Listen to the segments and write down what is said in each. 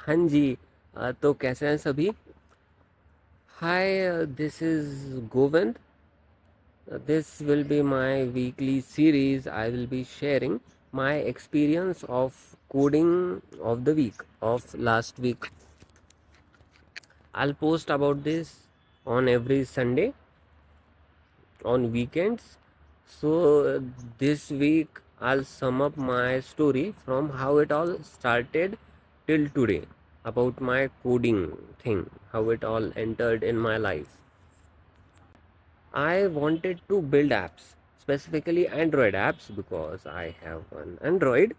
हाँ जी। तो कैसे हैं सभी? Hi, this is Govind. This will be my weekly series. I will be sharing my experience of coding of the week, of last week. I'll post about this on every Sunday, on weekends. So this week I'll sum up my story from how it all started till today, about my coding thing, how it all entered in my life. I wanted to build apps, specifically Android apps, because I have an Android.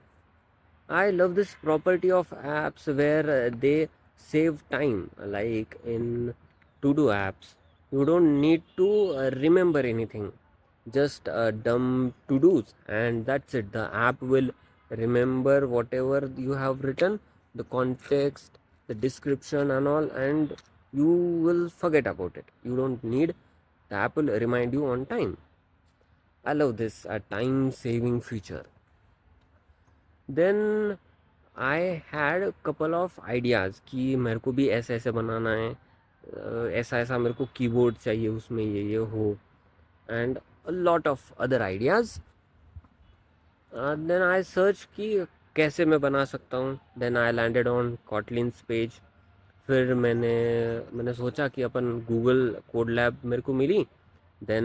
I love this property of apps where they save time, like in to do apps. You don't need to remember anything, just dumb to dos, and that's it. The app will remember whatever you have written, the context, the description, and all, and you will forget about it. You don't need the app will remind you on time. I love this a time saving feature. Then I had couple of ideas कि मेरे को भी ऐसे ऐसे बनाना है, ऐसा ऐसा मेरे को कीबोर्ड चाहिए, उसमें ये हो, and a lot of other ideas. Then I search कि कैसे मैं बना सकता हूँ. Then I landed on Kotlin's page. फिर मैंने सोचा कि अपन गूगल कोड लैब मेरे को मिली. देन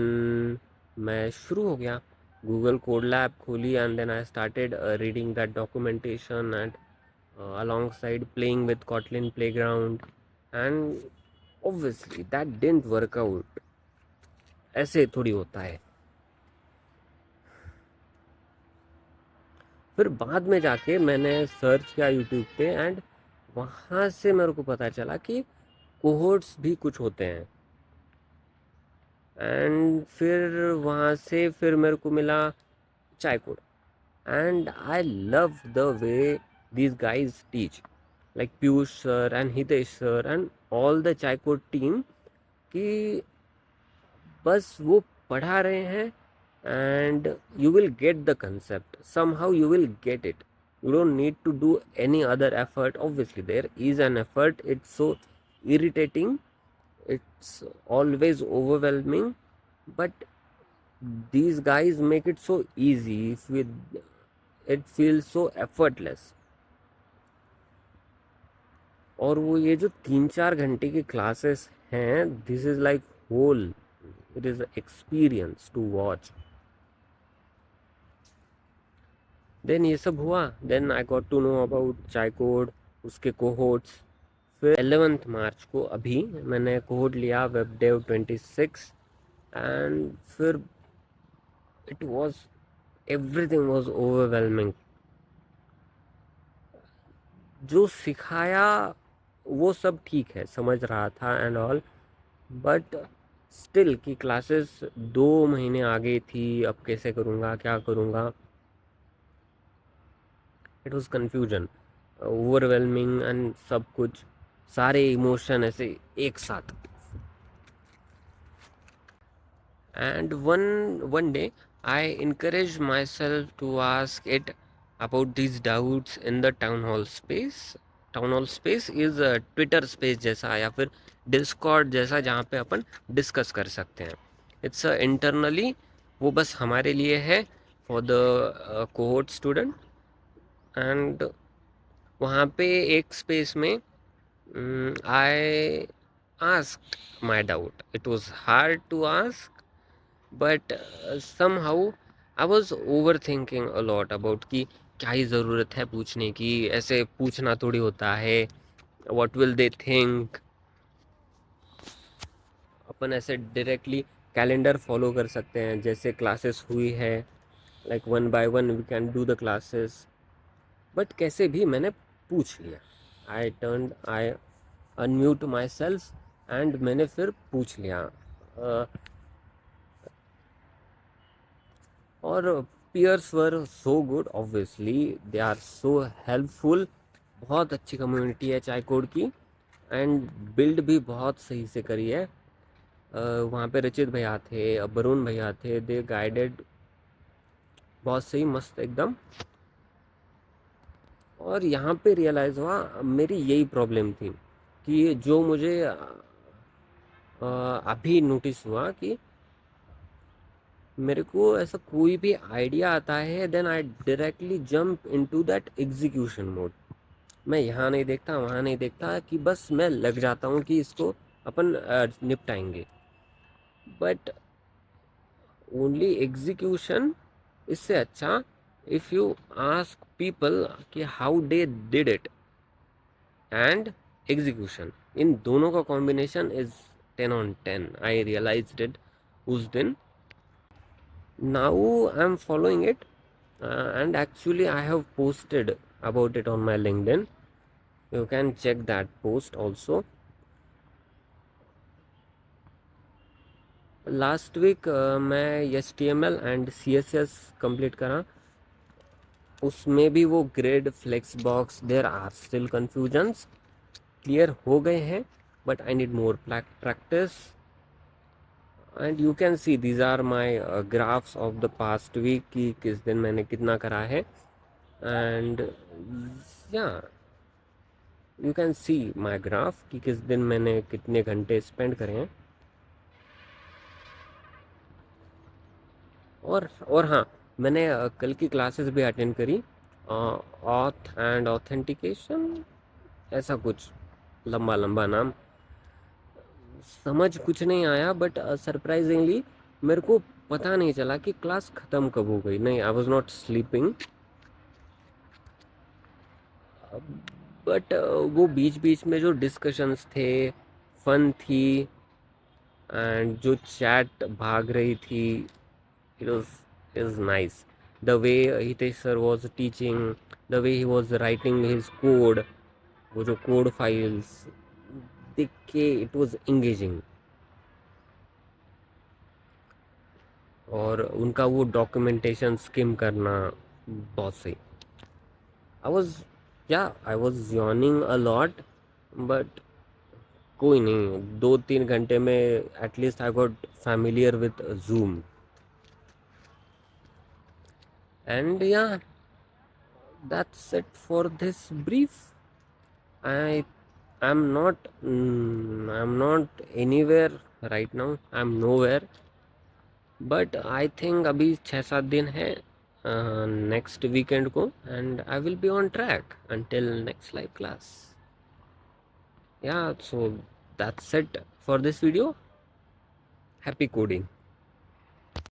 मैं शुरू हो गया. गूगल कोड लैब खोली and then I started reading that documentation and alongside playing with Kotlin playground, and obviously that didn't work out. ऐसे थोड़ी होता है. फिर बाद में जाके मैंने सर्च किया यूट्यूब पे एंड वहाँ से मेरे को पता चला कि कोहोर्ट्स भी कुछ होते हैं. एंड फिर वहाँ से फिर मेरे को मिला चाय code. And I love the way these guys teach, like Piyush sir and Hitesh sir and all the chai code team, कि बस वो पढ़ा रहे हैं and you will get the concept, somehow you will get it. You don't need to do any other effort. Obviously there is an effort, it's so irritating, it's always overwhelming, but these guys make it so easy. It feels so effortless. और वो ये जो 3-4 घंटे की classes हैं, this is like whole, it is experience to watch. Then ये सब हुआ. Then I got to know about Chai code, उसके कोहोर्ट्स. फिर 11 मार्च को अभी मैंने कोहोर्ट लिया वेब डेव 26. एंड फिर it was, everything was overwhelming. जो सिखाया वो सब ठीक है, समझ रहा था एंड ऑल, बट स्टिल की क्लासेस 2 महीने आगे थी. अब कैसे करूँगा, क्या करूँगा. It was confusion, overwhelming and सब कुछ, सारे इमोशन ऐसे एक साथ. And one day I encouraged myself to ask it about these doubts in the town hall space. Town hall space is Twitter space जैसा या फिर डिस्कॉर्ड जैसा, जहाँ पे अपन डिस्कस कर सकते हैं. इट्स इंटरनली, वो बस हमारे लिए है, for the cohort student. And वहाँ पे एक स्पेस में I asked my doubt. It was hard to ask, but somehow I was over thinking a lot about कि क्या ही ज़रूरत है पूछने की, ऐसे पूछना थोड़ी होता है, what will they think. अपन ऐसे डायरेक्टली कैलेंडर फॉलो कर सकते हैं जैसे क्लासेस हुई है, like one by one we can do the classes. But कैसे भी मैंने पूछ लिया. I unmute myself and मैंने फिर पूछ लिया. और peers were so good, obviously they are so helpful. बहुत अच्छी कम्युनिटी है चाय कोड की, एंड बिल्ड भी बहुत सही से करी है. वहाँ पे रचित भैया थे, वरुण भैया थे, दे गाइडेड बहुत सही, मस्त एकदम. और यहाँ पे रियलाइज़ हुआ मेरी यही प्रॉब्लम थी कि जो मुझे अभी नोटिस हुआ कि मेरे को ऐसा कोई भी आइडिया आता है, then I directly jump into that execution mode. मैं यहाँ नहीं देखता, वहाँ नहीं देखता, कि बस मैं लग जाता हूँ कि इसको अपन निपटाएंगे। बट ओनली एग्जीक्यूशन, इससे अच्छा इफ़ यू आस्क पीपल कि how they did it and execution, इन दोनों का combination is 10 on 10। I realised it उस दिन। Now I'm following it, and actually I have posted about it on my LinkedIn. You can check that post also. Last week मैं HTML and CSS complete करा। उसमें भी वो grid flexbox there are still confusions clear हो गए हैं, but I need more practice. And you can see these are my graphs of the past week कि किस दिन मैंने कितना करा है। एंड या you can see my graph कि किस दिन मैंने कितने घंटे स्पेंड करे हैं। और हाँ, मैंने कल की क्लासेस भी अटेंड करी, ऑथ एंड ऑथेंटिकेशन, ऐसा कुछ लंबा लंबा नाम, समझ कुछ नहीं आया, बट सरप्राइजिंगली मेरे को पता नहीं चला कि क्लास ख़त्म कब हो गई। नहीं, I was not sleeping, but वो बीच बीच में जो डिस्कशंस थे, फन थी, एंड जो चैट भाग रही थी, it was is nice. The way Hitesh sir was teaching, the way he was writing his code, वो जो कोड फाइल्स देख के इट वाज इंगेजिंग। और उनका वो डॉक्यूमेंटेशन स्किम करना बहुत सही। I was I was yawning a lot, but कोई नहीं, 2-3 घंटे में at least I got familiar with zoom. And या that's it for this brief. I I'm not anywhere right now. I'm nowhere. But I think अभी 6-7 दिन है next weekend को, and I will be on track until next live class. Yeah, so that's it for this video. Happy coding.